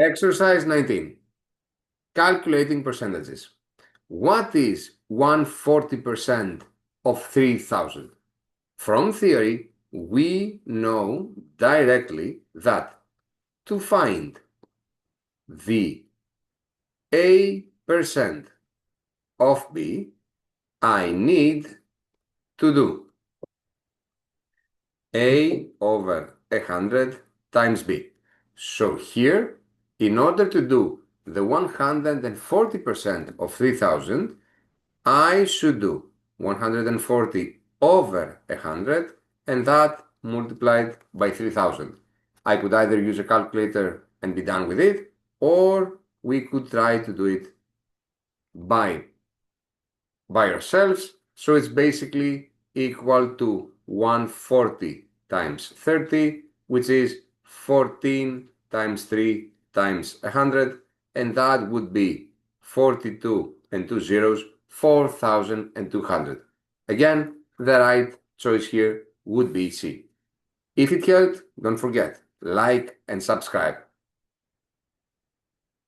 Exercise 19. Calculating percentages. What is 140% of 3,000? From theory, we know directly that to find the A% of B, I need to do A over 100 times B. So here, in order to do the 140% of 3,000, I should do 140 over 100 and that multiplied by 3,000. I could either use a calculator and be done with it, or we could try to do it by ourselves. So it's basically equal to 140 times 30, which is 14 times 3 times 100, and that would be 42 and 2 zeros, 4,200. Again, the right choice here would be C. If it helped, don't forget, like and subscribe.